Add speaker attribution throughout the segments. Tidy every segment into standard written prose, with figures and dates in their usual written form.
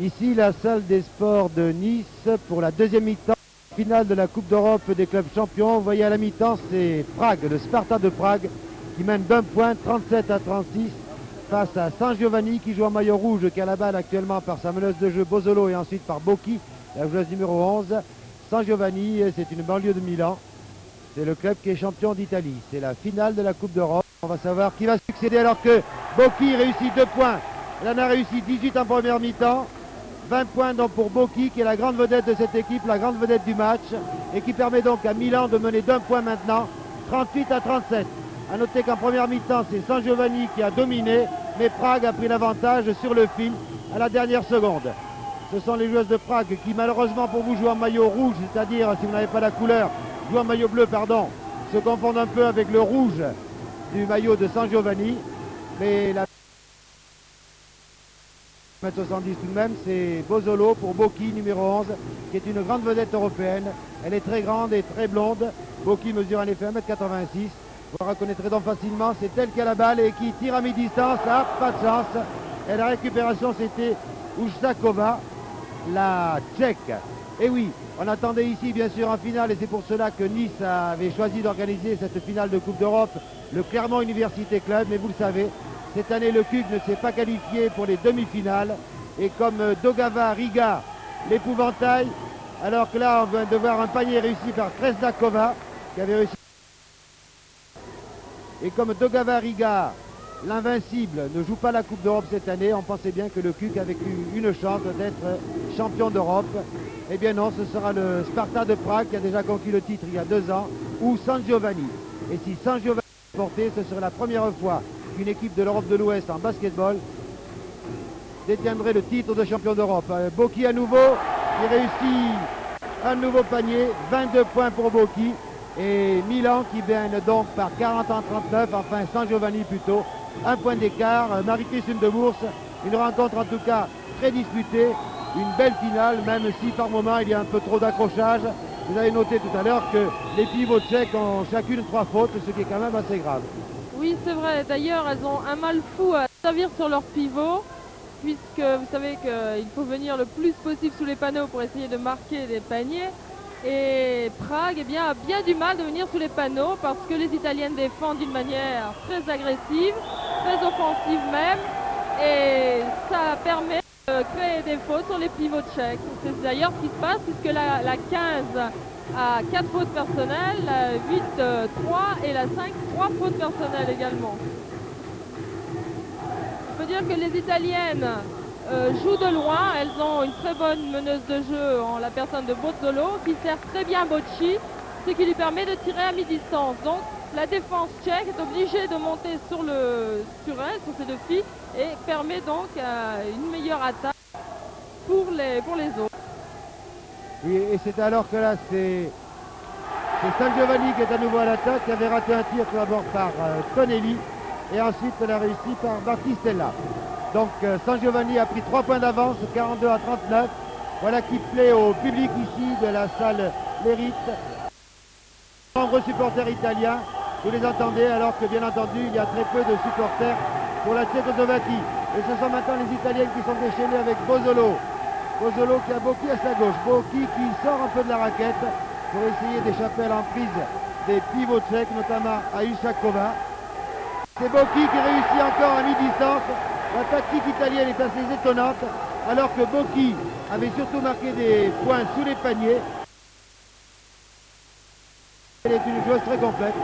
Speaker 1: Ici, la salle des sports de Nice pour la deuxième mi-temps finale de la Coupe d'Europe des clubs champions. Vous voyez à la mi-temps, c'est Prague, le Sparta de Prague, qui mène d'un point 37-36 face à San Giovanni qui joue en maillot rouge, qui a la balle actuellement par sa meneuse de jeu Bozzolo et ensuite par Bocchi, la joueuse numéro 11. San Giovanni, c'est une banlieue de Milan. C'est le club qui est champion d'Italie. C'est la finale de la Coupe d'Europe. On va savoir qui va succéder alors que Bocchi réussit 2 points. Elle en a réussi 18 en première mi-temps. 20 points donc pour Bocchi qui est la grande vedette de cette équipe, la grande vedette du match et qui permet donc à Milan de mener d'un point maintenant, 38-37. A noter qu'en première mi-temps c'est San Giovanni qui a dominé, mais Prague a pris l'avantage sur le fil à la dernière seconde. Ce sont les joueuses de Prague qui malheureusement pour vous jouent en maillot rouge, c'est-à-dire si vous n'avez pas la couleur, jouent en maillot bleu, pardon, se confondent un peu avec le rouge du maillot de San Giovanni, mais la 70 tout de même, c'est Bozzolo pour Bocchi, numéro 11, qui est une grande vedette européenne. Elle est très grande et très blonde. Bocchi mesure en effet 1m86. Vous la reconnaîtrez donc facilement, c'est elle qui a la balle et qui tire à mi-distance. Ah, pas de chance. Et la récupération, c'était Uščáková, la Tchèque. Et oui, on attendait ici bien sûr en finale et c'est pour cela que Nice avait choisi d'organiser cette finale de Coupe d'Europe, le Clermont Université Club, mais vous le savez, cette année, le CUC ne s'est pas qualifié pour les demi-finales. Et comme Daugava Riga, l'épouvantail, alors que là, on vient de voir un panier réussi par Kresnakova, qui avait réussi. Et comme Daugava Riga, l'invincible, ne joue pas la Coupe d'Europe cette année, on pensait bien que le CUC avait eu une chance d'être champion d'Europe. Eh bien non, ce sera le Sparta de Prague qui a déjà conquis le titre il y a 2 ans, ou San Giovanni. Et si San Giovanni est porté, ce serait la première fois qu'une équipe de l'Europe de l'Ouest en basketball détiendrait le titre de champion d'Europe. Bocchi à nouveau, qui réussit un nouveau panier, 22 points pour Bocchi, et Milan qui mène donc par 40-39, enfin San Giovanni plutôt, un point d'écart. Marie-Christine de Bourse, une rencontre en tout cas très disputée, une belle finale, même si par moment il y a un peu trop d'accrochage. Vous avez noté tout à l'heure que les pivots tchèques ont chacune 3 fautes, ce qui est quand même assez grave.
Speaker 2: Oui, c'est vrai. D'ailleurs, elles ont un mal fou à servir sur leur pivot, puisque vous savez qu'il faut venir le plus possible sous les panneaux pour essayer de marquer des paniers. Et Prague eh bien, a bien du mal de venir sous les panneaux parce que les Italiennes défendent d'une manière très agressive, très offensive même, et ça permet de créer des fautes sur les pivots tchèques. C'est d'ailleurs ce qui se passe puisque la 15 a 4 fautes personnelles, la 8 3 et la 5 3 fautes personnelles également. On peut dire que les Italiennes jouent de loin, elles ont une très bonne meneuse de jeu en la personne de Bozzolo qui sert très bien Bocchi, ce qui lui permet de tirer à mi-distance. Donc la défense tchèque est obligée de monter sur elle, sur ces 2 filles, et permet donc une meilleure attaque pour les autres.
Speaker 1: Oui, et c'est alors que là, c'est San Giovanni qui est à nouveau à l'attaque, qui avait raté un tir tout d'abord par Tonelli, et ensuite elle a réussi par Battistella. Donc San Giovanni a pris 3 points d'avance, 42-39. Voilà qui plaît au public ici de la salle Lérite. Nombreux supporters italiens, vous les entendez, alors que bien entendu il y a très peu de supporters pour la Tchécoslovaquie. Et ce sont maintenant les Italiennes qui sont déchaînées avec Bozzolo. Bozzolo qui a Bocchi à sa gauche. Bocchi qui sort un peu de la raquette pour essayer d'échapper à l'emprise des pivots tchèques, notamment à Uščáková. C'est Bocchi qui réussit encore à mi-distance. La tactique italienne est assez étonnante, alors que Bocchi avait surtout marqué des points sous les paniers. Elle est une joueuse très complète.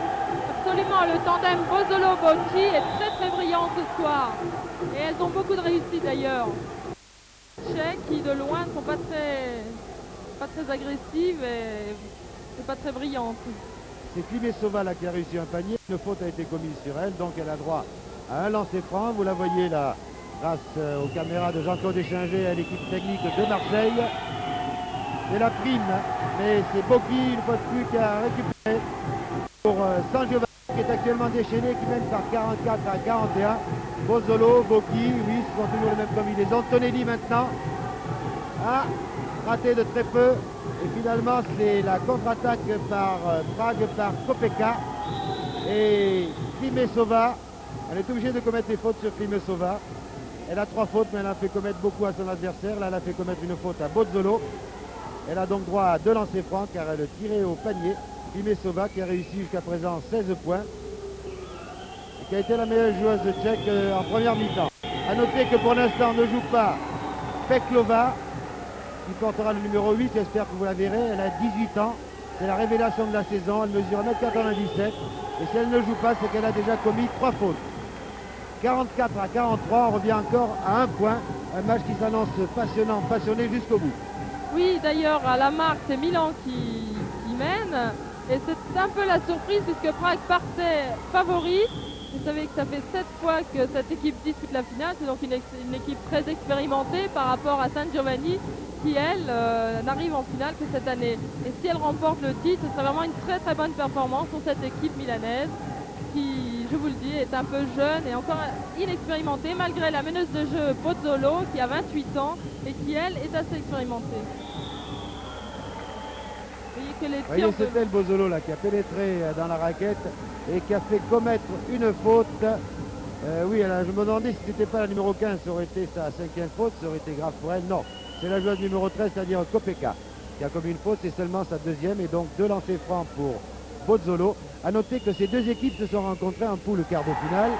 Speaker 2: Absolument, le tandem Bozzolo-Bocchi est très très brillant ce soir. Et elles ont beaucoup de réussite d'ailleurs. Les Tchèques qui de loin ne sont pas très agressives et pas très brillantes.
Speaker 1: C'est Klimesova là qui a réussi un panier. Une faute a été commise sur elle, donc elle a droit à un lancer franc. Vous la voyez là, grâce aux caméras de Jean-Claude Échinger à l'équipe technique de Marseille. C'est la prime, mais c'est Bocchi une fois de plus qui a récupéré pour San Giovanni qui est actuellement déchaîné, qui mène par 44-41. Bozzolo, Bocchi, oui, ce sont toujours les mêmes combinaisons. Tonelli maintenant. Ah, raté de très peu. Et finalement, c'est la contre-attaque par Prague, par Kopeka. Et Klimesova, on est obligé de commettre des fautes sur Klimesova. Elle a 3 fautes, mais elle a fait commettre beaucoup à son adversaire. Là, elle a fait commettre une faute à Bozzolo. Elle a donc droit à 2 lancers francs car elle tirait au panier. Vimesova qui a réussi jusqu'à présent 16 points et qui a été la meilleure joueuse tchèque en première mi-temps. A noter que pour l'instant ne joue pas Peklova qui portera le numéro 8, j'espère que vous la verrez. Elle a 18 ans, c'est la révélation de la saison, elle mesure 1,97 m et si elle ne joue pas, c'est qu'elle a déjà commis 3 fautes. 44 à 43, on revient encore à 1 point, un match qui s'annonce passionnant, passionné jusqu'au bout.
Speaker 2: Oui, d'ailleurs, à la marque, c'est Milan qui mène. Et c'est un peu la surprise puisque Prague partait favori. Vous savez que ça fait 7 fois que cette équipe dispute la finale. C'est donc une équipe très expérimentée par rapport à San Giovanni qui, elle, n'arrive en finale que cette année. Et si elle remporte le titre, ce serait vraiment une très très bonne performance pour cette équipe milanaise qui, je vous le dis, est un peu jeune et encore inexpérimentée malgré la meneuse de jeu Bozzolo qui a 28 ans et qui, elle, est assez expérimentée.
Speaker 1: Voyez, c'était le Bozzolo là qui a pénétré dans la raquette et qui a fait commettre une faute. Oui, alors, je me demandais si c'était pas la numéro 15, ça aurait été sa 5e faute, ça aurait été grave pour elle. Non, c'est la joueuse numéro 13, c'est-à-dire Kopeka, qui a commis une faute, c'est seulement sa 2e et donc 2 lancers francs pour Bozzolo. A noter que ces deux équipes se sont rencontrées en poule quart de finale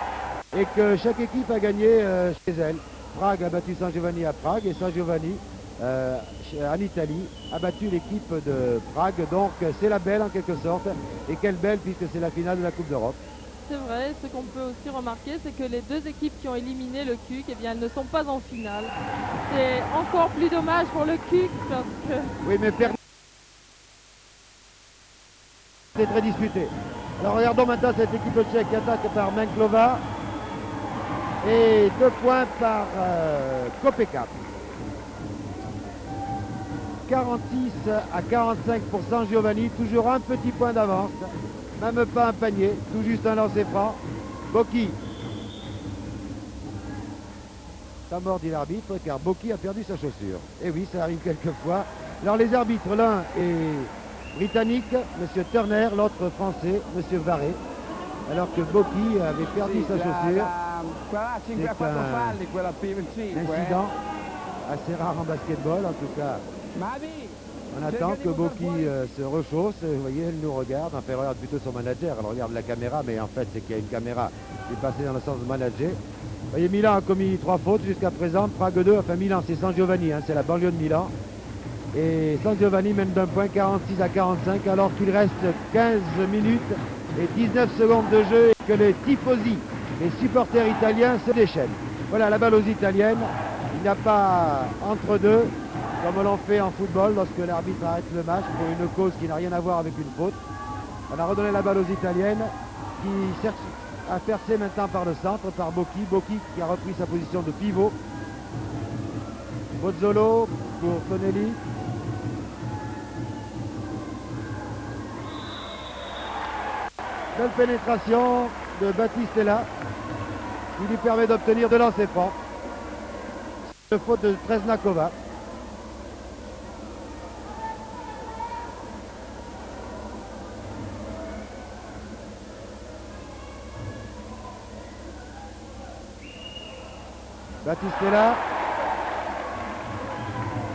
Speaker 1: et que chaque équipe a gagné chez elle. Prague a battu San Giovanni à Prague et San Giovanni en Italie a battu l'équipe de Prague, donc c'est la belle en quelque sorte, et quelle belle puisque c'est la finale de la Coupe d'Europe.
Speaker 2: C'est vrai, ce qu'on peut aussi remarquer, c'est que les deux équipes qui ont éliminé le CUC, eh bien, elles ne sont pas en finale. C'est encore plus dommage pour le CUC parce que...
Speaker 1: Oui, mais c'est très disputé. Alors regardons maintenant cette équipe tchèque qui attaque par Menklova et 2 points par Kopeka. 46 à 45 pour San Giovanni, toujours un petit point d'avance, même pas un panier, tout juste un lancer franc. Bocchi. Ça mort dit l'arbitre car Bocchi a perdu sa chaussure. Et oui, ça arrive quelquefois. Alors les arbitres, l'un est britannique, M. Turner, l'autre français, M. Varé. Alors que Bocchi avait perdu sa chaussure. C'est un incident assez rare en basketball en tout cas. On attend que Bocchi se rechausse. Vous voyez, elle nous regarde. Enfin, elle regarde plutôt son manager. Elle regarde la caméra, mais en fait, c'est qu'il y a une caméra qui est passée dans le sens de manager. Vous voyez, Milan a commis 3 fautes jusqu'à présent. Prague 2. Enfin, Milan, c'est San Giovanni. Hein, c'est la banlieue de Milan. Et San Giovanni mène d'un point 46 à 45, alors qu'il reste 15 minutes et 19 secondes de jeu et que les tifosi, les supporters italiens, se déchaînent. Voilà la balle aux Italiennes. Il n'y a pas entre deux, comme l'on fait en football lorsque l'arbitre arrête le match pour une cause qui n'a rien à voir avec une faute. On a redonné la balle aux Italiennes qui cherchent à percer maintenant par le centre, par Bocchi. Bocchi qui a repris sa position de pivot. Bozzolo pour Tonelli. Belle pénétration de Battistella qui lui permet d'obtenir 2 lancers francs. De faute de Tresnakova. Battistella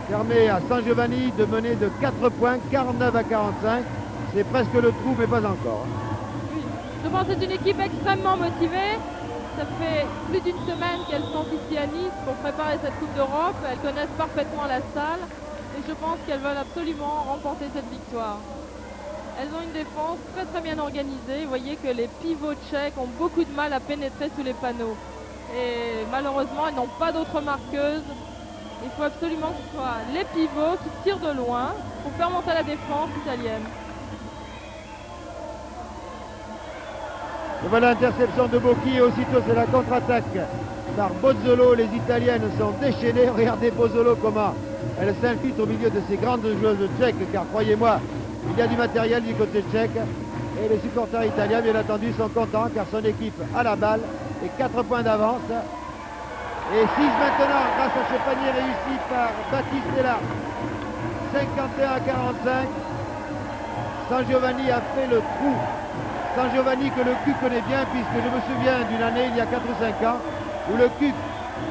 Speaker 1: permet à San Giovanni de mener de 4 points, 49 à 45. C'est presque le trou, mais pas encore.
Speaker 2: Oui, je pense que c'est une équipe extrêmement motivée. Ça fait plus d'une semaine qu'elles sont ici à Nice pour préparer cette Coupe d'Europe. Elles connaissent parfaitement la salle et je pense qu'elles veulent absolument remporter cette victoire. Elles ont une défense très très bien organisée. Vous voyez que les pivots tchèques ont beaucoup de mal à pénétrer sous les panneaux. Et malheureusement, elles n'ont pas d'autres marqueuses. Il faut absolument que ce soit les pivots qui tirent de loin pour faire monter la défense italienne.
Speaker 1: Et voilà l'interception de Bocchi et aussitôt c'est la contre-attaque par Bozzolo. Les Italiennes sont déchaînées. Regardez Bozzolo comment elle s'infiltre au milieu de ces grandes joueuses tchèques car croyez-moi, il y a du matériel du côté tchèque et les supporters italiens bien entendu sont contents car son équipe a la balle et 4 points d'avance. Et 6 maintenant grâce à ce panier réussi par Battistella. 51 à 45. San Giovanni a fait le trou. San Giovanni que le CUC connaît bien puisque je me souviens d'une année il y a 4 ou 5 ans où le CUC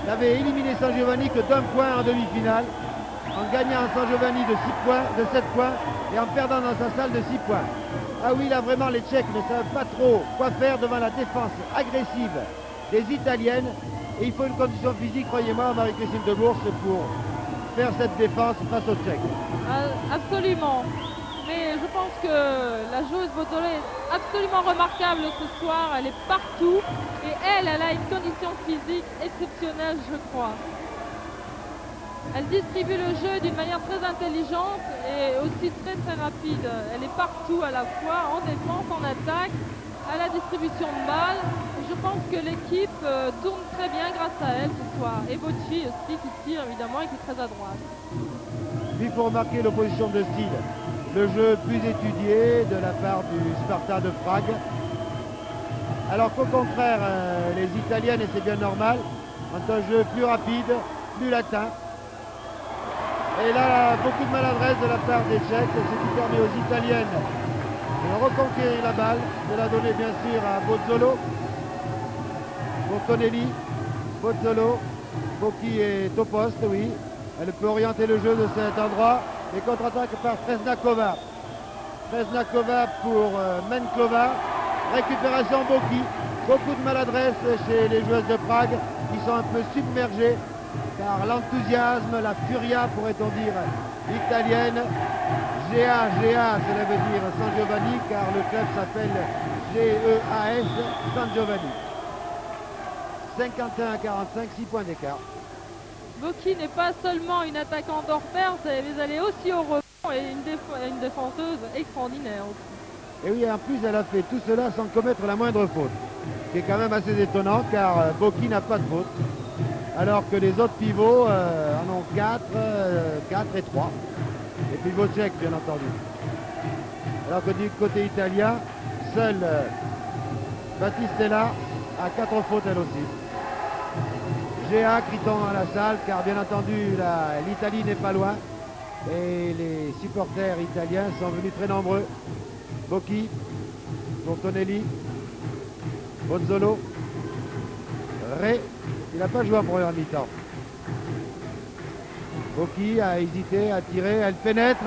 Speaker 1: n'avait éliminé San Giovanni que d'un point en demi-finale, en gagnant San Giovanni de 7 points et en perdant dans sa salle de 6 points. Ah oui, là vraiment les Tchèques ne savent pas trop quoi faire devant la défense agressive des Italiennes. Et il faut une condition physique, croyez-moi, Marie-Christine Debourse, pour faire cette défense face aux Tchèques.
Speaker 2: Absolument. Mais je pense que la joueuse Bozzolo est absolument remarquable ce soir. Elle est partout. Et elle a une condition physique exceptionnelle, je crois. Elle distribue le jeu d'une manière très intelligente et aussi très rapide. Elle est partout à la fois, en défense, en attaque, à la distribution de balles. Je pense que l'équipe tourne très bien grâce à elle ce soir. Et Bocci aussi qui tire évidemment et qui est très à droite.
Speaker 1: Il faut remarquer l'opposition de style. Le jeu plus étudié de la part du Sparta de Prague. Alors qu'au contraire, les Italiennes, et c'est bien normal, ont un jeu plus rapide, plus latin. Et là, beaucoup de maladresse de la part des Tchèques, ce qui permet aux Italiennes de reconquérir la balle, de la donner bien sûr à Bozzolo, pour Tonelli, Bozzolo, Bocchi est au poste, oui. Elle peut orienter le jeu de cet endroit. Et contre-attaque par Fresnakova. Fresnakova pour Menklova. Récupération Bocchi. Beaucoup de maladresse chez les joueuses de Prague qui sont un peu submergées par l'enthousiasme, la furia, pourrait-on dire, italienne. GA, cela veut dire San Giovanni, car le club s'appelle GEAS San Giovanni. 51-45, 6 points d'écart.
Speaker 2: Bocchi n'est pas seulement une attaquante hors pair, mais elle est aussi au rebond et une défenseuse extraordinaire aussi.
Speaker 1: Et oui, en plus, elle a fait tout cela sans commettre la moindre faute. Ce qui est quand même assez étonnant, car Bocchi n'a pas de faute. Alors que les autres pivots en ont 4 et 3. Les pivots tchèques, bien entendu. Alors que du côté italien, seule Battistella a 4 fautes elle aussi. GA crie-t-on dans la salle, car bien entendu l'Italie n'est pas loin. Et les supporters italiens sont venus très nombreux. Bocchi pour Tonelli. Bozzolo. Ré. Il n'a pas joué en première mi-temps. Bocchi a hésité, a tiré, elle pénètre.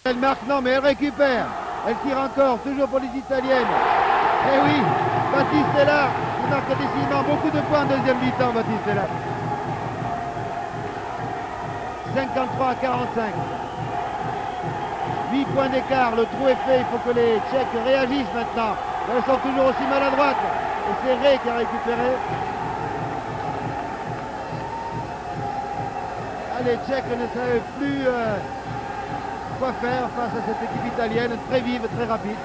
Speaker 1: Elle marque, non mais elle récupère. Elle tire encore, toujours pour les Italiennes. Eh oui, Battistella, qui marque décidément beaucoup de points en deuxième mi-temps, Battistella. 53-45. 8 points d'écart, le trou est fait, il faut que les Tchèques réagissent maintenant. Elles sont toujours aussi maladroites. Et c'est Ré qui a récupéré. Les Tchèques ne savaient plus quoi faire face à cette équipe italienne, très vive, très rapide.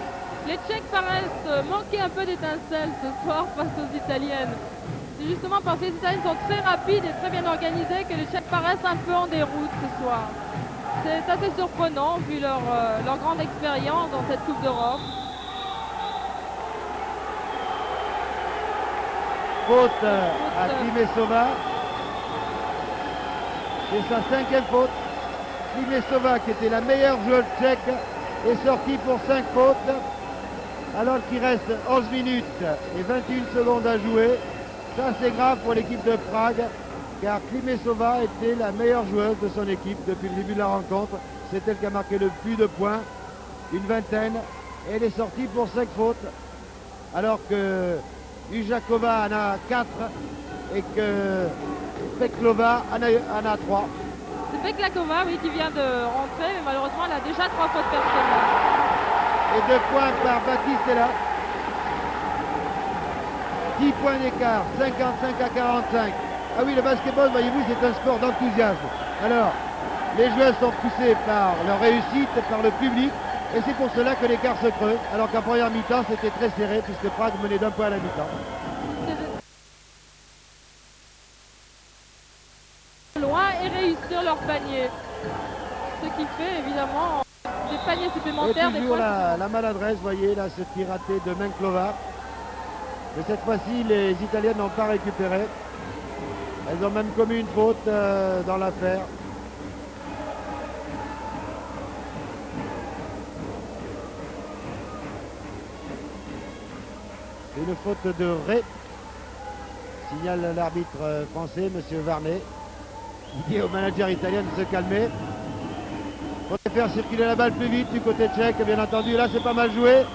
Speaker 2: Les Tchèques paraissent manquer un peu d'étincelles ce soir face aux Italiennes. C'est justement parce que les Italiennes sont très rapides et très bien organisées que les Tchèques paraissent un peu en déroute ce soir. C'est assez surprenant vu leur grande expérience dans cette Coupe d'Europe.
Speaker 1: Faute à Klimesova. C'est sa 5e faute. Klimesova, qui était la meilleure joueuse tchèque, est sortie pour 5 fautes. Alors qu'il reste 11 minutes et 21 secondes à jouer. Ça, c'est grave pour l'équipe de Prague, car Klimesova était la meilleure joueuse de son équipe depuis le début de la rencontre. C'est elle qui a marqué le plus de points, une vingtaine. Et elle est sortie pour 5 fautes, alors que Ujakova en a 4 et que Peklova en a 3.
Speaker 2: C'est Peklakova, oui, qui vient de rentrer, mais malheureusement, elle a déjà 3 fautes personnelles.
Speaker 1: Et 2 points par Battistella. 10 points d'écart, 55-45. Ah oui, le basketball, voyez-vous, c'est un sport d'enthousiasme. Alors, les joueurs sont poussés par leur réussite, par le public, et c'est pour cela que l'écart se creuse, alors qu'en première mi-temps, c'était très serré, puisque Prague menait d'1 point à la mi-temps.
Speaker 2: Loin et réussir leur panier. Ce qui fait évidemment des paniers supplémentaires.
Speaker 1: Et toujours la maladresse, vous voyez, là, ce tir raté de Menklova. Mais cette fois-ci, les Italiennes n'ont pas récupéré. Elles ont même commis une faute dans l'affaire. C'est une faute de Ré signale l'arbitre français, monsieur Varnet. Il dit au manager italien de se calmer. Il faudrait faire circuler la balle plus vite du côté tchèque, bien entendu. Là, c'est pas mal joué.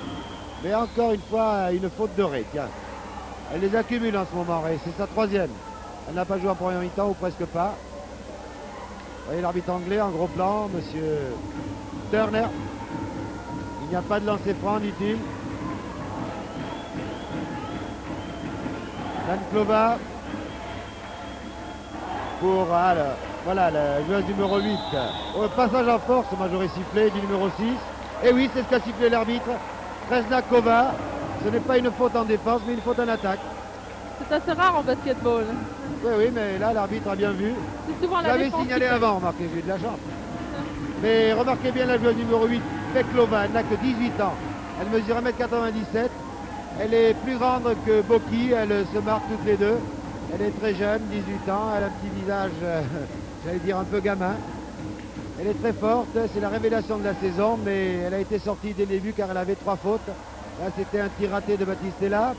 Speaker 1: Mais encore une fois, une faute de Ray. Tiens, elle les accumule en ce moment, Ray. C'est sa troisième. Elle n'a pas joué en première mi-temps ou presque pas. Vous voyez l'arbitre anglais en gros plan, monsieur Turner. Il n'y a pas de lancer franc, dit-il. Manclova pour voilà, la joueuse numéro 8. Au passage en force, moi j'aurais sifflé du numéro 6. Et oui, c'est ce qu'a sifflé l'arbitre. Tresnakova. Ce n'est pas une faute en défense, mais une faute en attaque.
Speaker 2: C'est assez rare en basketball.
Speaker 1: Oui, mais là l'arbitre a bien vu.
Speaker 2: C'est souvent la
Speaker 1: J'avais
Speaker 2: défense
Speaker 1: signalé
Speaker 2: qui
Speaker 1: avant, remarquez, j'ai eu de la chance. Mais remarquez bien la joueuse numéro 8, Peklova, elle n'a que 18 ans. Elle mesure 1m97. Elle est plus grande que Boki, elles se marquent toutes les deux. Elle est très jeune, 18 ans, elle a un petit visage, j'allais dire un peu gamin. Elle est très forte, c'est la révélation de la saison, mais elle a été sortie dès le début car elle avait 3 fautes. Là, c'était un tir raté de Battistella,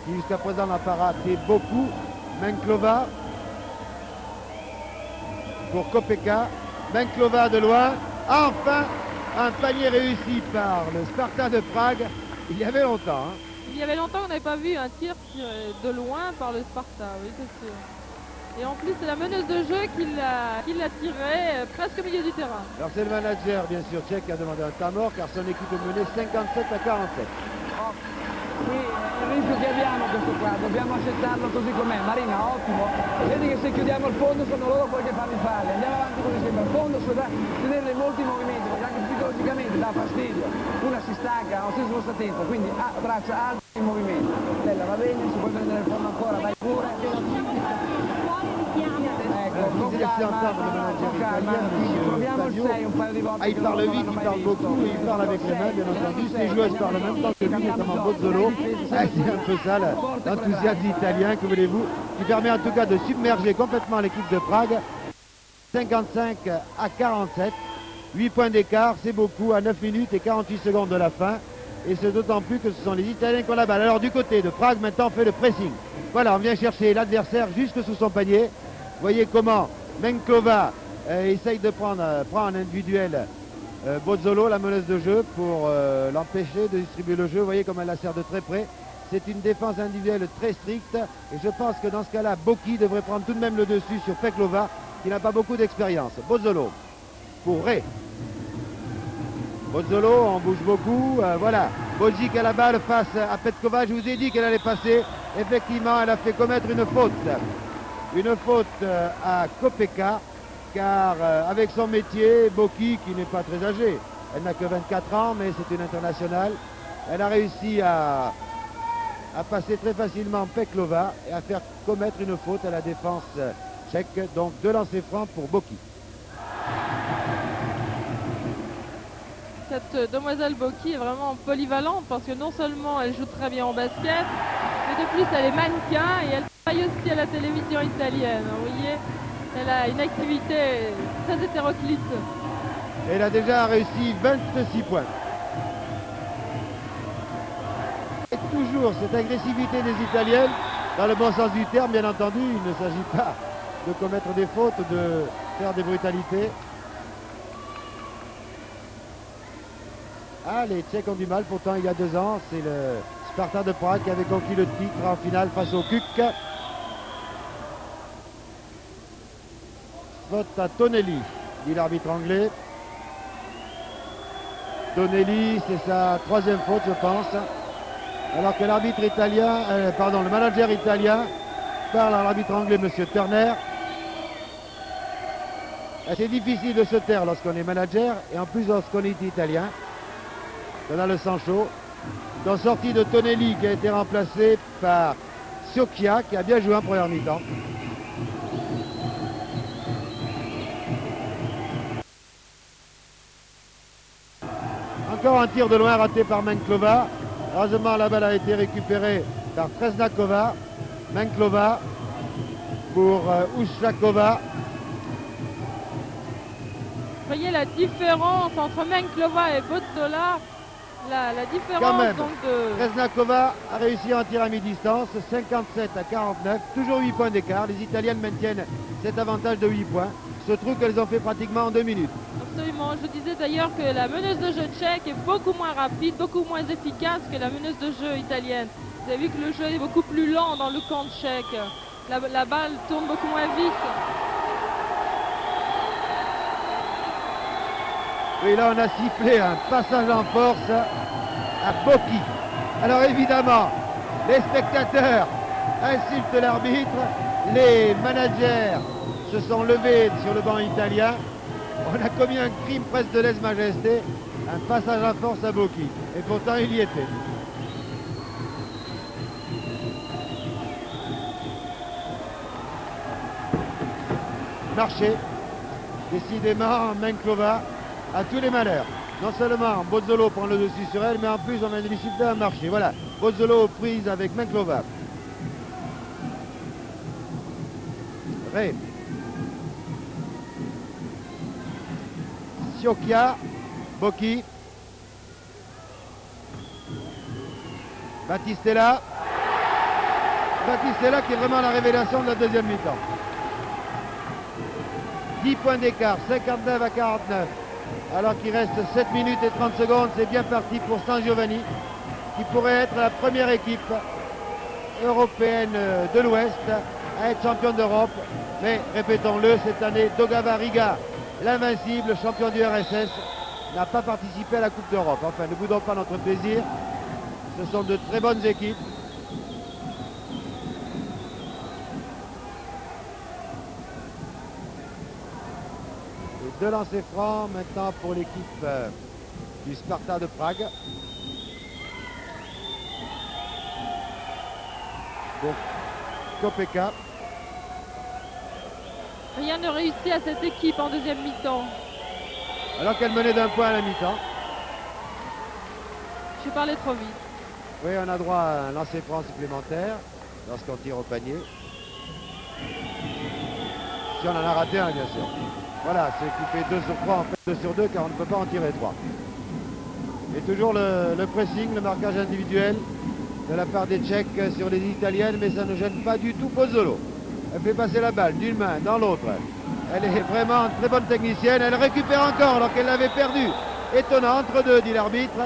Speaker 1: qui jusqu'à présent n'a pas raté beaucoup. Manclova pour Kopeka. Manclova de loin. Enfin, un panier réussi par le Sparta de Prague. Il y avait longtemps.
Speaker 2: Il y avait longtemps qu'on n'avait pas vu un tir tiré de loin par le Sparta, oui c'est sûr. Et en plus c'est la meneuse de jeu qui l'a tiré presque au milieu du terrain.
Speaker 1: Alors c'est le manager bien sûr tchèque qui a demandé un temps mort car son équipe est menée 57-47.
Speaker 3: Qui il rischio che abbiamo questo qua, dobbiamo accettarlo così com'è. Marina, ottimo. Vedi che se chiudiamo il fondo sono loro poi che fanno i falli. Andiamo avanti così sempre. Il fondo tenerle molti movimenti, perché anche psicologicamente dà fastidio. Una si stanca, allo stesso sta tempo, quindi braccia alte in movimento. Bella, va bene, si può prendere il fondo ancora, vai pure.
Speaker 1: Vous laissez entendre le manager italien, monsieur Fabio. Ah, il parle vite, il parle beaucoup, et il parle avec les mains, bien entendu. Ces joueuses parlent en même temps que lui, notamment Bozzolo. Ah, c'est un peu ça, l'enthousiasme italien, que voulez-vous, qui permet en tout cas de submerger complètement l'équipe de Prague. 55-47, 8 points d'écart, c'est beaucoup, à 9 minutes et 48 secondes de la fin. Et c'est d'autant plus que ce sont les Italiens qui ont la balle. Alors du côté de Prague, maintenant on fait le pressing. Voilà, on vient chercher l'adversaire jusque sous son panier. Voyez comment Manclova essaye de prend en individuel Bozzolo, la meneuse de jeu, pour l'empêcher de distribuer le jeu. Vous voyez comme elle la sert de très près. C'est une défense individuelle très stricte. Et je pense que dans ce cas-là, Boki devrait prendre tout de même le dessus sur Peklova, qui n'a pas beaucoup d'expérience. Bozzolo pour Ray. Bozzolo, on bouge beaucoup. Voilà. Bojic à la balle face à Petkova. Je vous ai dit qu'elle allait passer. Effectivement, elle a fait commettre une faute. Une faute à Kopeka, car avec son métier, Boki, qui n'est pas très âgée, elle n'a que 24 ans, mais c'est une internationale, elle a réussi à passer très facilement Peklova et à faire commettre une faute à la défense tchèque. Donc 2 lancers francs pour Boki.
Speaker 2: Cette demoiselle Boki est vraiment polyvalente parce que non seulement elle joue très bien au basket, mais de plus elle est mannequin et elle travaille aussi à la télévision italienne. Vous voyez, elle a une activité très hétéroclite.
Speaker 1: Elle a déjà réussi 26 points. Et toujours cette agressivité des Italiennes, dans le bon sens du terme, bien entendu, il ne s'agit pas de commettre des fautes, de faire des brutalités. Ah, les Tchèques ont du mal, pourtant il y a 2 ans, c'est le Sparta de Prague qui avait conquis le titre en finale face au Kuk. Faute à Tonelli, dit l'arbitre anglais. Tonelli, c'est sa 3e faute, je pense. Alors que l'arbitre italien, le manager italien parle à l'arbitre anglais, monsieur Turner. C'est difficile de se taire lorsqu'on est manager et en plus lorsqu'on est italien. On a le sang chaud. Donc sortie de Tonelli qui a été remplacé par Siocchia qui a bien joué en première mi-temps. Encore un tir de loin raté par Manclova. Heureusement la balle a été récupérée par Tresnakova. Manclova pour Ushakova.
Speaker 2: Vous voyez la différence entre Manclova et Bozzola. La
Speaker 1: Quand
Speaker 2: différence
Speaker 1: même,
Speaker 2: donc de...
Speaker 1: Resnakova a réussi à en tirer à mi-distance, 57 à 49, toujours 8 points d'écart. Les Italiennes maintiennent cet avantage de 8 points. Ce trou qu'elles ont fait pratiquement en 2 minutes.
Speaker 2: Absolument. Je disais d'ailleurs que la meneuse de jeu tchèque est beaucoup moins rapide, beaucoup moins efficace que la meneuse de jeu italienne. Vous avez vu que le jeu est beaucoup plus lent dans le camp tchèque. La balle tourne beaucoup moins vite.
Speaker 1: Oui, là on a sifflé un passage en force à Bocchi. Alors évidemment, les spectateurs insultent l'arbitre, les managers se sont levés sur le banc italien. On a commis un crime presque de lèse-majesté, un passage en force à Bocchi. Et pourtant il y était. Marché. Décidément, Menklova a tous les malheurs. Non seulement Bozzolo prend le dessus sur elle, mais en plus on vient de lui siffler un marché. Voilà, Bozzolo aux prises avec Menklova. Ré. Siokia, Bocchi. Battistella. Battistella qui est vraiment la révélation de la deuxième mi-temps. 10 points d'écart, 59 à 49. Alors qu'il reste 7 minutes et 30 secondes, c'est bien parti pour San Giovanni, qui pourrait être la première équipe européenne de l'Ouest à être championne d'Europe. Mais répétons-le, cette année, Daugava Riga, l'invincible champion du RSS, n'a pas participé à la Coupe d'Europe. Enfin, ne boudons pas notre plaisir. Ce sont de très bonnes équipes. Et deux lancers francs maintenant pour l'équipe du Sparta de Prague. Donc, Kopeka.
Speaker 2: Rien ne réussit à cette équipe en deuxième mi-temps.
Speaker 1: Alors qu'elle menait d'un point à la mi-temps.
Speaker 2: J'ai parlé trop vite.
Speaker 1: Oui, on a droit à un lancer franc supplémentaire lorsqu'on tire au panier. Si on en a raté un, bien sûr. Voilà, c'est qui fait 2 sur 3, en fait 2 sur 2, car on ne peut pas en tirer 3. Et toujours le pressing, le marquage individuel de la part des Tchèques sur les Italiennes, mais ça ne gêne pas du tout Bozzolo. Elle fait passer la balle d'une main dans l'autre. Elle est vraiment une très bonne technicienne. Elle récupère encore alors qu'elle l'avait perdu. Étonnant, entre deux, dit l'arbitre,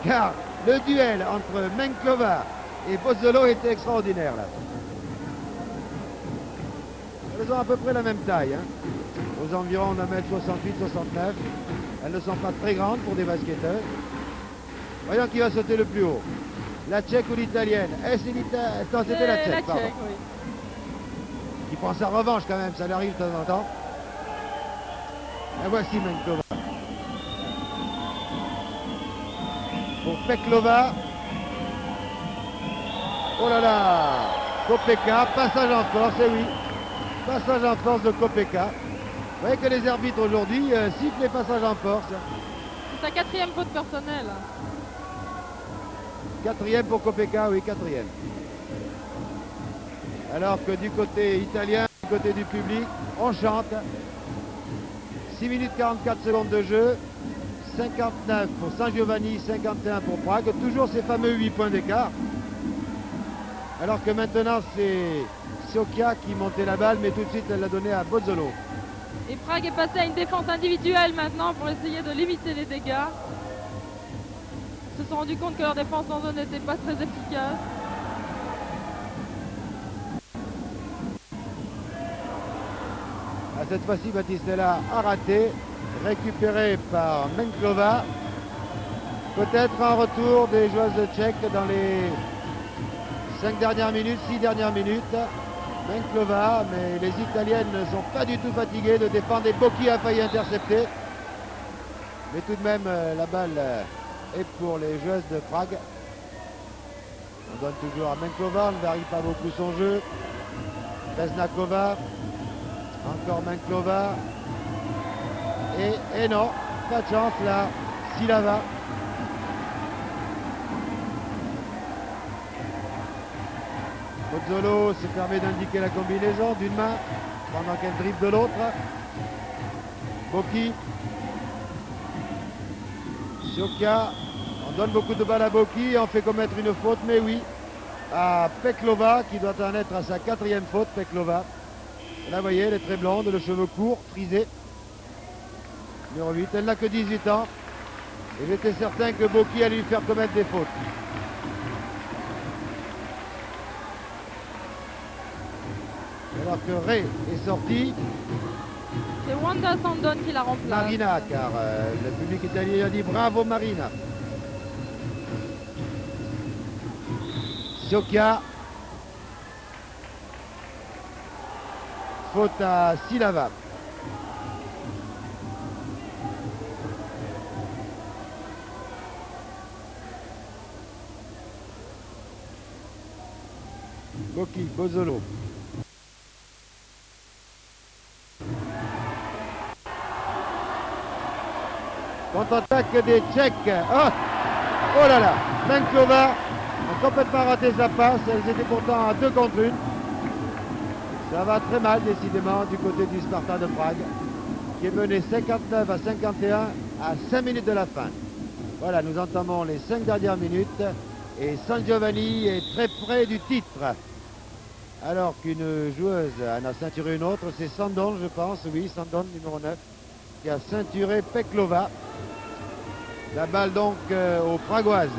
Speaker 1: car le duel entre Menklova et Bozzolo était extraordinaire là. Elles ont à peu près la même taille, hein, aux environs d'1 m 68-69. Elles ne sont pas très grandes pour des basketteurs. Voyons qui va sauter le plus haut. La Tchèque ou l'Italienne? Non, c'était la Tchèque, pardon.
Speaker 2: Oui.
Speaker 1: Qui prend sa revanche quand même, ça lui arrive de temps en temps. Et voici Menklova. Pour Peklova. Oh là là, Kopeka, passage en force, et oui. Passage en force de Kopeka. Vous voyez que les arbitres aujourd'hui sifflent les passages en force.
Speaker 2: C'est sa 4e faute personnelle.
Speaker 1: 4e pour Kopeka, oui, 4e. Alors que du côté italien, du côté du public, on chante. 6 minutes 44 secondes de jeu. 59 pour San Giovanni, 51 pour Prague. Toujours ces fameux 8 points d'écart. Alors que maintenant, c'est Siokia qui montait la balle, mais tout de suite, elle l'a donnée à Bozzolo.
Speaker 2: Et Prague est passé à une défense individuelle maintenant pour essayer de limiter les dégâts. Ils se sont rendus compte que leur défense en zone n'était pas très efficace.
Speaker 1: Cette fois-ci, Battistella a raté, récupéré par Menklova. Peut-être un retour des joueuses de Tchèque dans les 5 dernières minutes, 6 dernières minutes. Menklova, mais les Italiennes ne sont pas du tout fatiguées de défendre, et Bocchi a failli intercepter. Mais tout de même, la balle est pour les joueuses de Prague. On donne toujours à Menklova, on ne varie pas beaucoup son jeu. Resnakova. Encore Menklova. Et non, pas de chance là. Silava. Bozzolo se permet d'indiquer la combinaison d'une main pendant qu'elle dribble de l'autre. Bocchi. Siokia. On donne beaucoup de balles à Boki et on fait commettre une faute, mais oui, à Peklova, qui doit en être à sa 4e faute, Peklova. Et là, vous voyez, elle est très blonde, le cheveu court, frisé. Numéro 8, elle n'a que 18 ans. Et j'étais certain que Boki allait lui faire commettre des fautes. Alors que Ray est sorti.
Speaker 2: C'est Wanda Sandon qui la remplace.
Speaker 1: Marina, car le public italien a dit bravo Marina. Siocchia. Faute à Silava. Boki, Bozzolo. Contre-attaque des Tchèques. Oh là là, Peklova a complètement raté sa passe. Elles étaient pourtant à 2 contre 1. Ça va très mal décidément du côté du Sparta de Prague, qui est mené 59 à 51 à 5 minutes de la fin. Voilà, nous entamons les 5 dernières minutes et San Giovanni est très près du titre. Alors qu'une joueuse en a ceinturé une autre, c'est Sandon, je pense, oui, Sandon, numéro 9, qui a ceinturé Peklova. La balle donc aux Pragoises.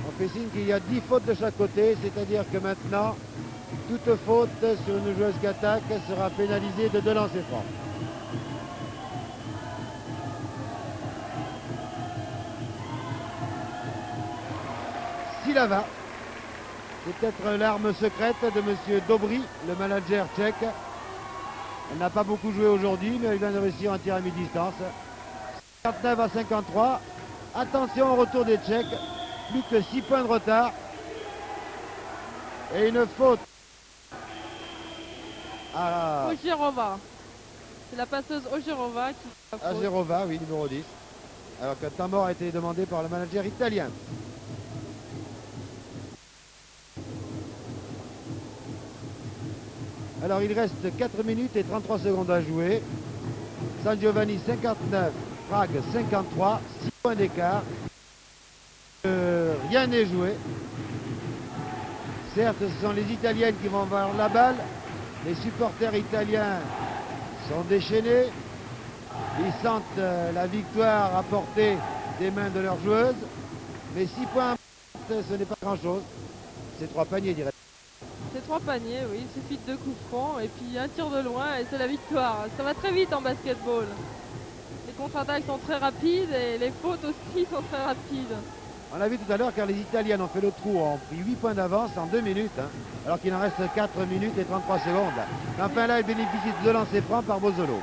Speaker 1: On fait signe qu'il y a 10 fautes de chaque côté, c'est-à-dire que maintenant, toute faute sur une joueuse qui attaque sera pénalisée de 2 lancers francs. Silava, c'est peut-être l'arme secrète de M. Dobry, le manager tchèque. Elle n'a pas beaucoup joué aujourd'hui, mais elle vient de réussir un tir à mi-distance. 59 à 53. Attention au retour des Tchèques. Plus que 6 points de retard. Et une faute à
Speaker 2: Ogerova. C'est la passeuse Ogerova qui fait la faute.
Speaker 1: Agerova, oui, numéro 10. Alors que temps mort a été demandé par le manager italien. Alors il reste 4 minutes et 33 secondes à jouer. San Giovanni 59, Prague 53, 6 points d'écart. Rien n'est joué. Certes, ce sont les Italiennes qui vont avoir la balle. Les supporters italiens sont déchaînés. Ils sentent la victoire à portée des mains de leurs joueuses. Mais 6 points, ce n'est pas grand-chose. C'est 3 paniers, dirais-je.
Speaker 2: C'est 3 paniers, oui, il suffit de 2 coups francs et puis un tir de loin et c'est la victoire. Ça va très vite en basketball. Les contre-attaques sont très rapides et les fautes aussi sont très rapides.
Speaker 1: On l'a vu tout à l'heure car les Italiennes ont fait le trou, ont pris 8 points d'avance en 2 minutes, hein, alors qu'il en reste 4 minutes et 33 secondes. Mais enfin là, elles bénéficient de 2 lancers francs par Bozzolo.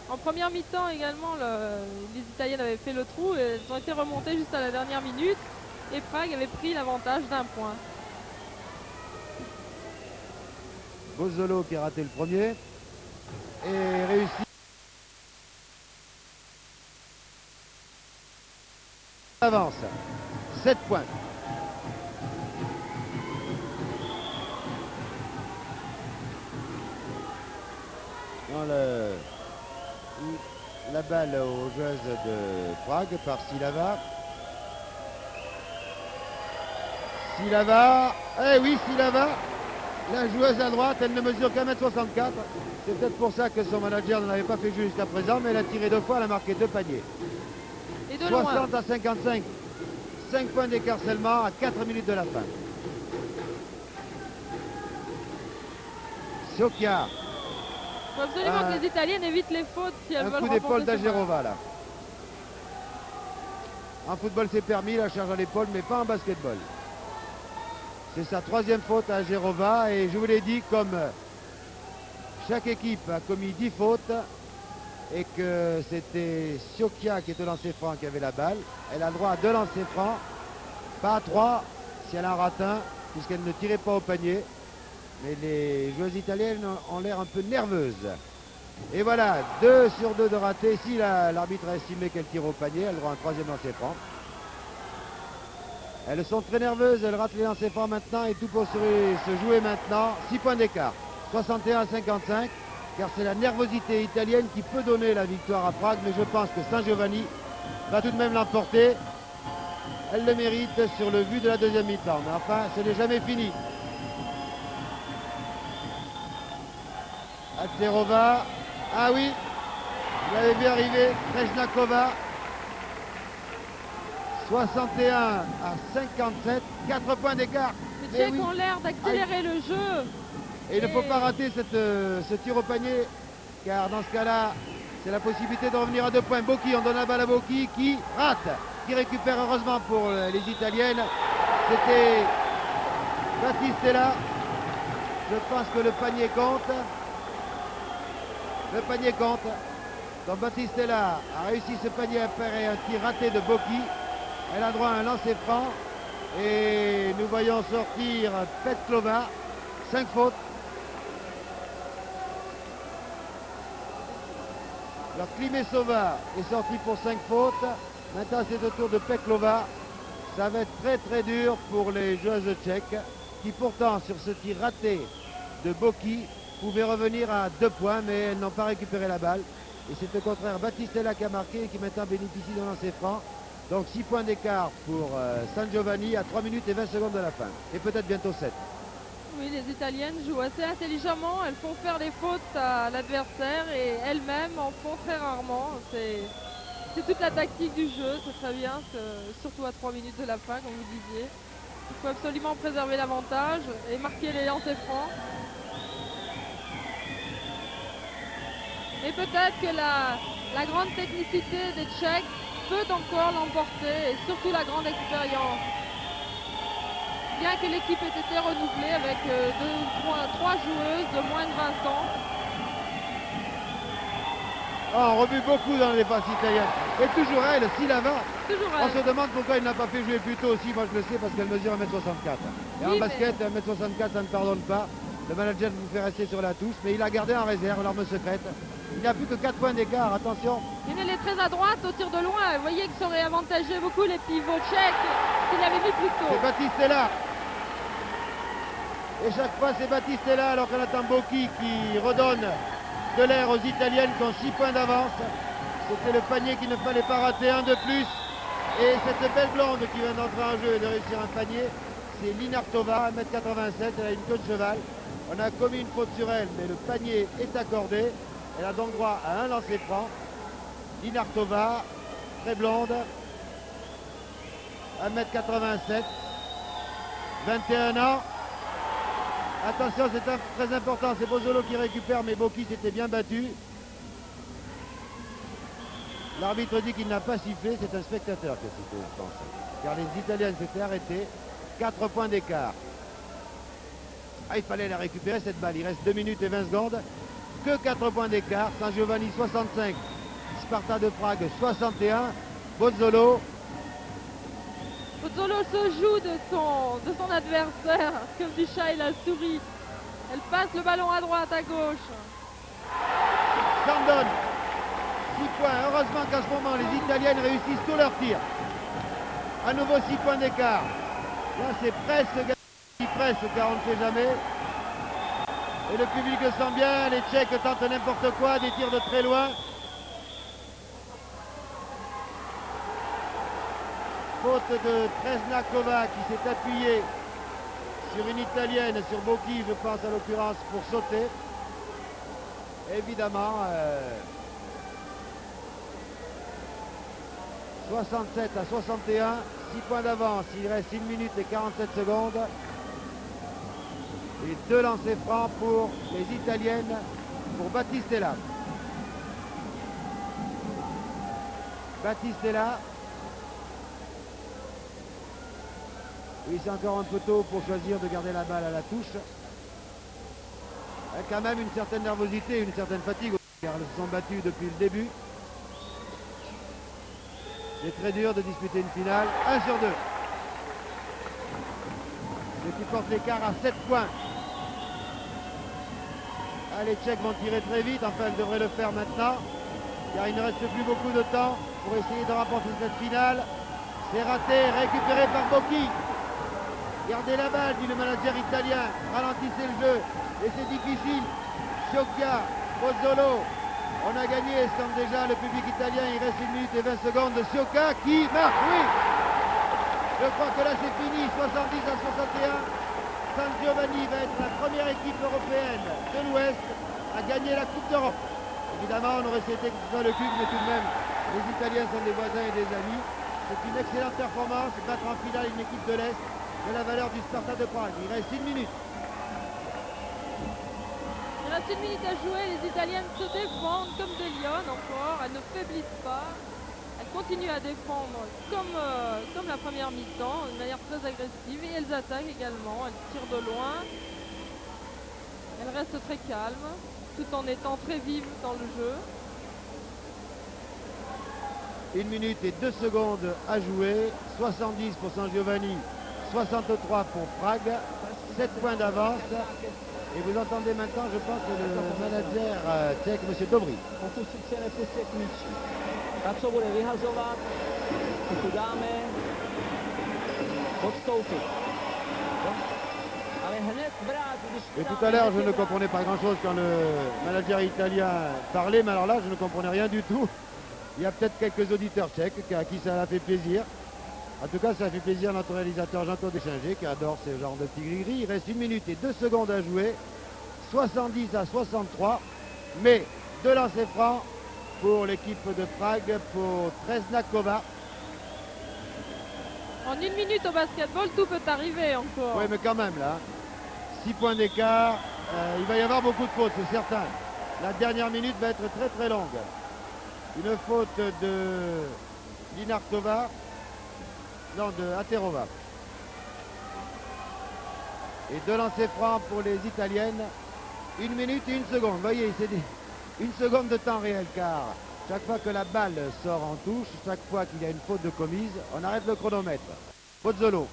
Speaker 2: En première mi-temps également, les Italiennes avaient fait le trou et elles ont été remontées juste à la dernière minute et Prague avait pris l'avantage d'1 point.
Speaker 1: Bozzolo qui a raté le premier et réussi. Avance. 7 points. Dans la balle aux joueuses de Prague par Silava. Silava. Eh oui, Silava. La joueuse à droite, elle ne mesure qu'à 1m64. C'est peut-être pour ça que son manager n'en avait pas fait jouer jusqu'à présent, mais elle a tiré 2 fois, elle a marqué 2 paniers.
Speaker 2: Et de
Speaker 1: 60
Speaker 2: loin.
Speaker 1: à 55. 5 points d'écart seulement à 4 minutes de la fin. Siocchia.
Speaker 2: Il faut absolument que les Italiennes évitent les fautes si elles
Speaker 1: Un
Speaker 2: veulent
Speaker 1: coup d'épaule
Speaker 2: remporter ce match.
Speaker 1: d'Agerova là. En football c'est permis, la charge à l'épaule, mais pas en basketball. C'est sa 3e faute à Agerova et je vous l'ai dit, comme chaque équipe a commis 10 fautes et que c'était Siocchia qui était au lancer franc qui avait la balle, elle a le droit à 2 lancers francs, pas à 3 si elle en rate un, puisqu'elle ne tirait pas au panier. Mais les joueuses italiennes ont l'air un peu nerveuses. Et voilà, 2 sur 2 de ratés. Si l'arbitre a estimé qu'elle tire au panier, elle aura un 3e lancer franc. Elles sont très nerveuses, elles ratent les lancers francs maintenant et tout peut se jouer maintenant. 6 points d'écart, 61 à 55, car c'est la nervosité italienne qui peut donner la victoire à Prague, mais je pense que San Giovanni va tout de même l'emporter. Elle le mérite sur le vu de la deuxième mi-temps, mais enfin, ce n'est jamais fini. Altserova, ah oui, vous l'avez vu arriver, Trejnakova. 61 à 57, 4 points d'écart.
Speaker 2: Les Tchèques ont l'air d'accélérer le jeu.
Speaker 1: Et il ne faut pas rater ce tir au panier, car dans ce cas-là, c'est la possibilité de revenir à 2 points. Bocchi, on donne la balle à Bocchi qui rate, qui récupère heureusement pour les Italiennes. C'était Battistella. Je pense que le panier compte. Le panier compte. Donc Battistella a réussi ce panier après un tir raté de Bocchi. Elle a droit à un lancer franc. Et nous voyons sortir Petlova. 5 fautes. Alors Klimesova est sorti pour 5 fautes. Maintenant c'est au tour de Petlova. Ça va être très très dur pour les joueuses tchèques qui pourtant sur ce tir raté de Bocchi pouvaient revenir à 2 points, mais elles n'ont pas récupéré la balle. Et c'est au contraire Battistella qui a marqué et qui maintenant bénéficie d'un lancer franc. Donc 6 points d'écart pour San Giovanni à 3 minutes et 20 secondes de la fin. Et peut-être bientôt 7.
Speaker 2: Oui, les Italiennes jouent assez intelligemment. Elles font faire des fautes à l'adversaire et elles-mêmes en font très rarement. C'est toute la tactique du jeu, c'est très bien, surtout à 3 minutes de la fin, comme vous disiez. Il faut absolument préserver l'avantage et marquer les lancers francs. Et peut-être que la grande technicité des Tchèques peut encore l'emporter, et surtout la grande expérience. Bien que l'équipe ait été renouvelée avec 3 joueuses de moins de 20 ans.
Speaker 1: Oh, on remue beaucoup dans les passes italiennes. Et toujours elle, Silava.
Speaker 2: Toujours
Speaker 1: On
Speaker 2: elle.
Speaker 1: se demande pourquoi il n'a pas fait jouer plus tôt aussi. Moi je le sais parce qu'elle mesure 1m64. Et
Speaker 2: Oui,
Speaker 1: en basket, 1m64, ça ne pardonne pas. Le manager vous fait rester sur la touche, mais il a gardé en réserve l'arme secrète. Il n'y a plus que 4 points d'écart, attention.
Speaker 2: Et elle est très à droite au tir de loin. Vous voyez que ça aurait avantagé beaucoup les pivots tchèques s'il avait mis plus tôt.
Speaker 1: C'est Battistella. Et chaque fois c'est Battistella alors qu'on attend Bocchi qui redonne de l'air aux Italiennes qui ont 6 points d'avance. C'était le panier qu'il ne fallait pas rater, un de plus. Et cette belle blonde qui vient d'entrer en jeu et de réussir un panier, c'est Linartova, 1m87, elle a une queue de cheval. On a commis une faute sur elle, mais le panier est accordé. Elle a donc droit à un lancer franc. Linartova, très blonde, 1m87, 21 ans. Attention, c'est très important, c'est Bozzolo qui récupère, mais Bocchi s'était bien battu. L'arbitre dit qu'il n'a pas sifflé, c'est un spectateur qui a sifflé, je pense. Car les Italiennes s'étaient arrêtées, 4 points d'écart. Ah, il fallait la récupérer cette balle, il reste 2 minutes et 20 secondes. Que 4 points d'écart, San Giovanni 65, Sparta de Prague 61, Bozzolo.
Speaker 2: Bozzolo se joue de son adversaire, comme du chat et la souris. Elle passe le ballon à droite, à gauche.
Speaker 1: Sandon, 6 points. Heureusement qu'à ce moment, les Italiennes réussissent tous leurs tirs. À nouveau 6 points d'écart. Là, c'est presque car on ne sait jamais. Et le public le sent bien, les Tchèques tentent n'importe quoi, des tirs de très loin. Faute de Trejnakova qui s'est appuyée sur une Italienne, sur Bocchi, je pense à l'occurrence, pour sauter. Évidemment, 67 à 61, 6 points d'avance, il reste 1 minute et 47 secondes. Et 2 lancers francs pour les Italiennes, pour Battistella. Battistella. Oui, c'est encore un peu tôt pour choisir de garder la balle à la touche. Il y a quand même une certaine nervosité, une certaine fatigue, car elles se sont battues depuis le début. C'est très dur de disputer une finale. 1 sur 2. Ce qui porte l'écart à 7 points. Ah, les Tchèques vont tirer très vite, enfin elles devraient le faire maintenant, car il ne reste plus beaucoup de temps pour essayer de remporter cette finale. C'est raté, récupéré par Bocchi. Gardez la balle, dit le manager italien. Ralentissez le jeu. Et c'est difficile. Sciocca, Pozzolo. On a gagné, comme déjà le public italien. Il reste 1 minute et 20 secondes de Sciocca qui marque, oui. Je crois que là c'est fini, 70-61. San Giovanni va être la première équipe européenne de l'Ouest à gagner la Coupe d'Europe. Évidemment, on aurait souhaité que ce soit le club, mais tout de même, les Italiens sont des voisins et des amis. C'est une excellente performance, battre en finale une équipe de l'Est de la valeur du Sparta de Prague. Il reste 1 minute.
Speaker 2: Il reste 1 minute à jouer, les Italiennes se défendent comme des lionnes encore, elles ne faiblissent pas. Elles continuent à défendre comme la première mi-temps, de manière très agressive, et elles attaquent également, elles tirent de loin. Elles restent très calmes, tout en étant très vives dans le jeu.
Speaker 1: 1 minute et 2 secondes à jouer, 70 pour San Giovanni, 63 pour Prague, 7 points d'avance. Et vous entendez maintenant, je pense, le manager tchèque, M. Dobry.
Speaker 3: Konstrukce plus techničtí. Ta, co bude vyhazovat, tu dáme odstoupit. Ale hned brát,
Speaker 1: Et tout à l'heure, je ne comprenais pas grand-chose quand le manager italien parlait, mais alors là, je ne comprenais rien du tout. Il y a peut-être quelques auditeurs tchèques à qui ça a fait plaisir. En tout cas, ça a fait plaisir à notre réalisateur Jean-Claude Dechinger qui adore ce genre de petit gris-gris. Il reste 1 minute et 2 secondes à jouer. 70-63. Mais 2 lancers francs pour l'équipe de Prague, pour Tresnakova.
Speaker 2: En 1 minute au basketball, tout peut arriver encore.
Speaker 1: Oui, mais quand même, là, 6 points d'écart. Il va y avoir beaucoup de fautes, c'est certain. La dernière minute va être très très longue. Une faute de Linartova. Non, de Aterova. Et 2 lancers francs pour les Italiennes. 1 minute et 1 seconde. Vous voyez, c'est 1 seconde de temps réel, car chaque fois que la balle sort en touche, chaque fois qu'il y a une faute de commise, on arrête le chronomètre. Pozzolo.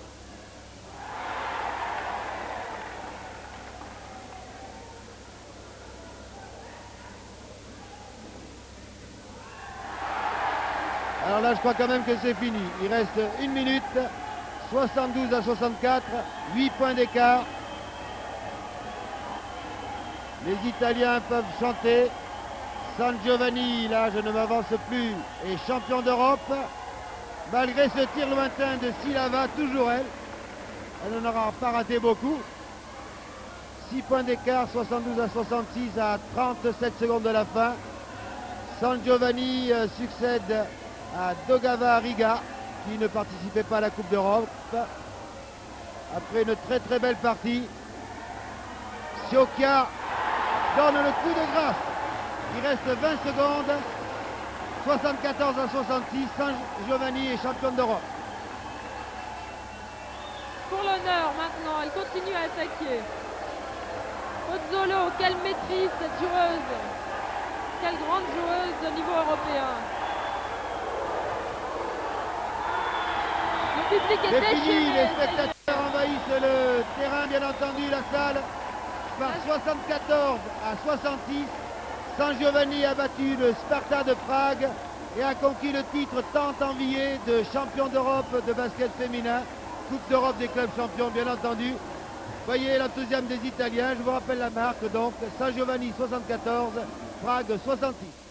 Speaker 1: Alors là, je crois quand même que c'est fini. Il reste 1 minute, 72-64, 8 points d'écart. Les Italiens peuvent chanter. San Giovanni, là, je ne m'avance plus, est champion d'Europe. Malgré ce tir lointain de Silava, toujours elle. Elle n'en aura pas raté beaucoup. 6 points d'écart, 72-66 à 37 secondes de la fin. San Giovanni succède à Daugava Riga, qui ne participait pas à la Coupe d'Europe. Après une très très belle partie, Sciocca donne le coup de grâce. Il reste 20 secondes. 74-66, San Giovanni est championne d'Europe.
Speaker 2: Pour l'honneur maintenant, elle continue à attaquer. Pozzolo, quelle maîtrise cette joueuse. Quelle grande joueuse de niveau européen. Le public est
Speaker 1: C'est fini, les
Speaker 2: déchaîné.
Speaker 1: spectateurs envahissent le terrain, bien entendu, la salle. Par 74 à 66, San Giovanni a battu le Sparta de Prague et a conquis le titre tant envié de champion d'Europe de basket féminin. Coupe d'Europe des clubs champions, bien entendu. Voyez l'enthousiasme des Italiens, je vous rappelle la marque, donc San Giovanni 74, Prague 66.